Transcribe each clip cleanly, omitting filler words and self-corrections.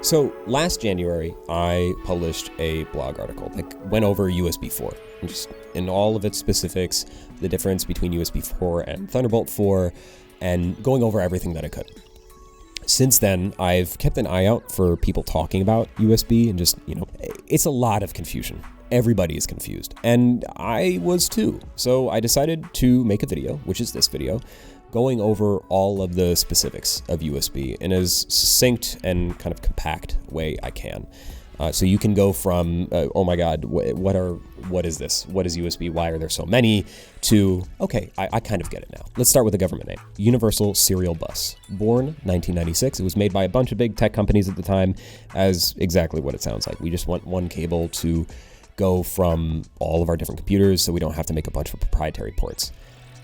So last January, I published a blog article that went over USB4 and just in all of its specifics, the difference between USB4 and Thunderbolt 4, and going over everything that I could. Since then, I've kept an eye out for people talking about USB and just, it's a lot of confusion. Everybody is confused, and I was too. So I decided to make a video, which is this video, going over all of the specifics of USB in as succinct and kind of compact way I can. So you can go from, oh my God, what is this? What is USB? Why are there so many? To, okay, I kind of get it now. Let's start with the government name. Universal Serial Bus. Born 1996. It was made by a bunch of big tech companies at the time as exactly what it sounds like. We just want one cable to go from all of our different computers so we don't have to make a bunch of proprietary ports.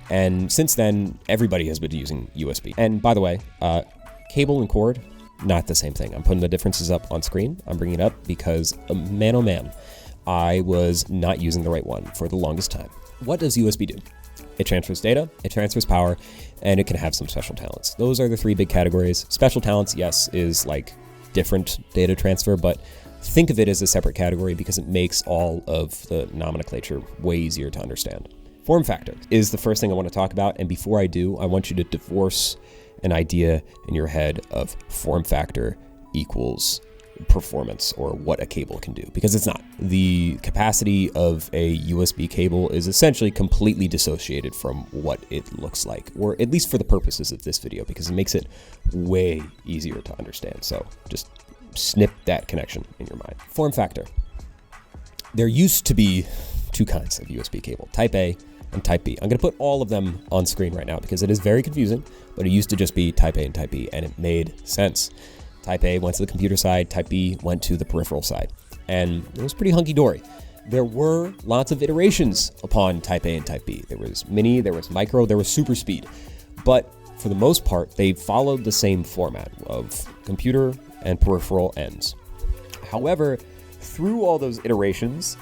And since then, everybody has been using USB. And by the way, cable and cord, not the same thing. I'm putting the differences up on screen. I'm bringing it up because, man oh man, I was not using the right one for the longest time. What does USB do? It transfers data, it transfers power, and it can have some special talents. Those are the three big categories. Special talents, yes, is like different data transfer, but think of it as a separate category because it makes all of the nomenclature way easier to understand. Form factor is the first thing I want to talk about, and before I do, I want you to divorce an idea in your head of form factor equals performance or what a cable can do, because it's not. The capacity of a USB cable is essentially completely dissociated from what it looks like, or at least for the purposes of this video, because it makes it way easier to understand. So just snip that connection in your mind. Form factor. There used to be two kinds of USB cable, Type A and Type B. I'm going to put all of them on screen right now because it is very confusing, but it used to just be Type A and Type B, and it made sense. Type A went to the computer side, Type B went to the peripheral side, and it was pretty hunky-dory. There were lots of iterations upon Type A and Type B. There was mini, there was micro, there was super speed, but for the most part, they followed the same format of computer and peripheral ends. However, through all those iterations,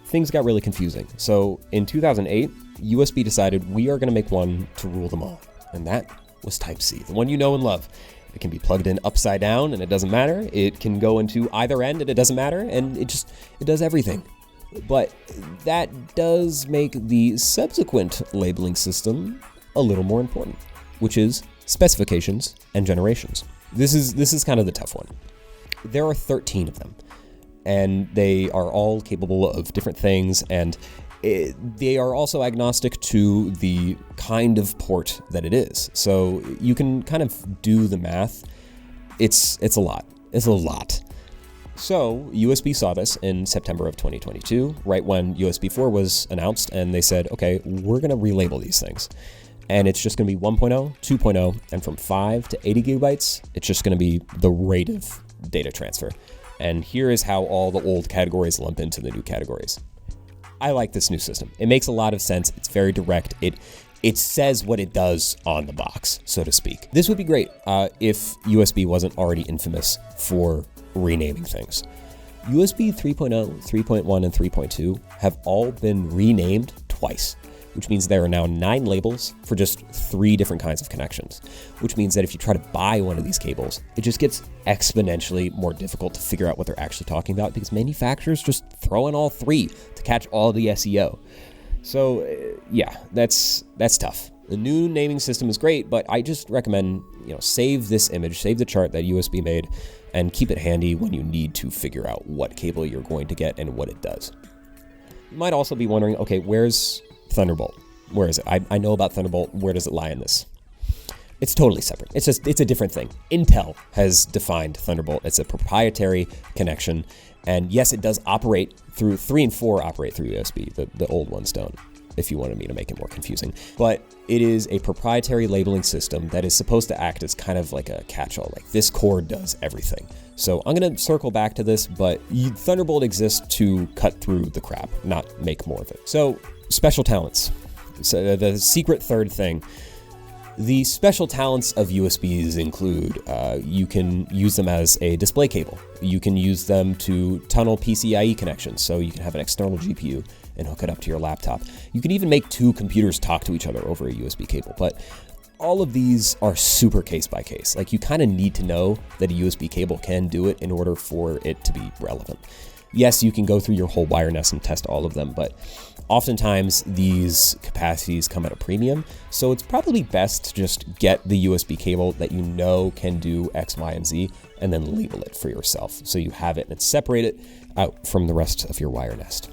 things got really confusing. So in 2008, USB decided we are going to make one to rule them all. And that was Type C, the one you know and love. It can be plugged in upside down and it doesn't matter. It can go into either end and it doesn't matter. And it does everything. But that does make the subsequent labeling system a little more important, which is specifications and generations. This is kind of the tough one. There are 13 of them, and they are all capable of different things, and they are also agnostic to the kind of port that it is. So you can kind of do the math. It's a lot. It's a lot. So USB saw this in September of 2022, right when USB4 was announced, and they said, okay, we're going to relabel these things. And it's just going to be 1.0, 2.0, and from 5 to 80 gigabytes, it's just going to be the rate of data transfer. And here is how all the old categories lump into the new categories. I like this new system. It makes a lot of sense. It's very direct. It says what it does on the box, so to speak. This would be great if USB wasn't already infamous for renaming things. USB 3.0, 3.1, and 3.2 have all been renamed twice, which means there are now 9 labels for just 3 different kinds of connections, which means that if you try to buy one of these cables, it just gets exponentially more difficult to figure out what they're actually talking about because manufacturers just throw in all 3 to catch all the SEO. So yeah, that's tough. The new naming system is great, but I just recommend, save this image, save the chart that USB made, and keep it handy when you need to figure out what cable you're going to get and what it does. You might also be wondering, okay, where's Thunderbolt? Where is it? I know about Thunderbolt. Where does it lie in this? It's totally separate. It's a different thing. Intel has defined Thunderbolt. It's a proprietary connection. And yes, it does operate through 3 and 4 operate through USB. The old ones don't, if you wanted me to make it more confusing. But it is a proprietary labeling system that is supposed to act as kind of like a catch-all. Like this cord does everything. So I'm going to circle back to this, but Thunderbolt exists to cut through the crap, not make more of it. So special talents. So the secret third thing. The special talents of USBs include you can use them as a display cable. You can use them to tunnel PCIe connections, so you can have an external GPU and hook it up to your laptop. You can even make 2 computers talk to each other over a USB cable. But all of these are super case by case. Like, you kind of need to know that a USB cable can do it in order for it to be relevant. Yes, you can go through your whole wire nest and test all of them, but oftentimes these capacities come at a premium. So it's probably best to just get the USB cable that you know can do X, Y, and Z, and then label it for yourself. So you have it and it's separated out from the rest of your wire nest.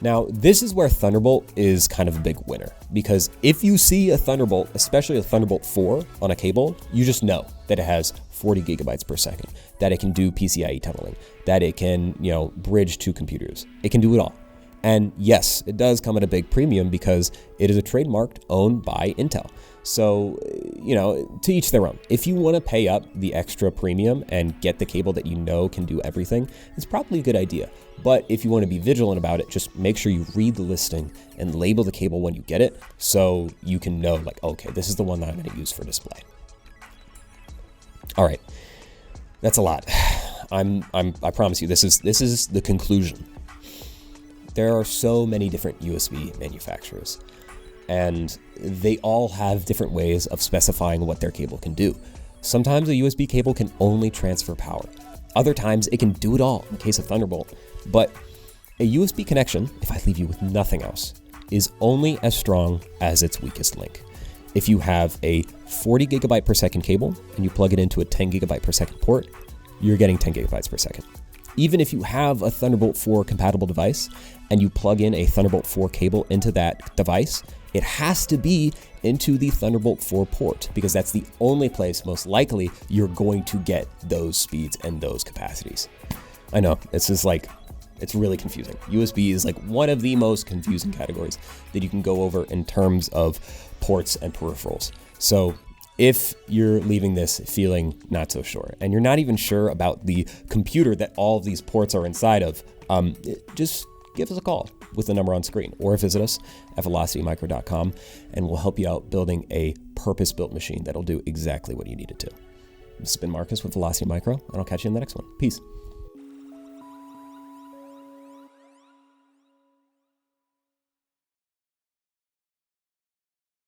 Now, this is where Thunderbolt is kind of a big winner, because if you see a Thunderbolt, especially a Thunderbolt 4 on a cable, you just know that it has 40 gigabytes per second, that it can do PCIe tunneling, that it can, bridge two computers. It can do it all. And yes, it does come at a big premium because it is a trademark owned by Intel. So, to each their own. If you want to pay up the extra premium and get the cable that you know can do everything, it's probably a good idea. But if you want to be vigilant about it, just make sure you read the listing and label the cable when you get it so you can know, like, okay, this is the one that I'm going to use for display. All right, that's a lot. I promise you, this is the conclusion. There are so many different USB manufacturers, and they all have different ways of specifying what their cable can do. Sometimes a USB cable can only transfer power. Other times it can do it all in the case of Thunderbolt. But a USB connection, if I leave you with nothing else, is only as strong as its weakest link. If you have a 40 gigabyte per second cable and you plug it into a 10 gigabyte per second port, you're getting 10 gigabytes per second. Even if you have a Thunderbolt 4 compatible device and you plug in a Thunderbolt 4 cable into that device, it has to be into the Thunderbolt 4 port, because that's the only place most likely you're going to get those speeds and those capacities. I know, it's really confusing. USB is like one of the most confusing categories that you can go over in terms of ports and peripherals. So if you're leaving this feeling not so sure, and you're not even sure about the computer that all of these ports are inside of, just give us a call with the number on screen, or visit us at velocitymicro.com, and we'll help you out building a purpose-built machine that'll do exactly what you need it to. This has been Marcus with Velocity Micro, and I'll catch you in the next one. Peace.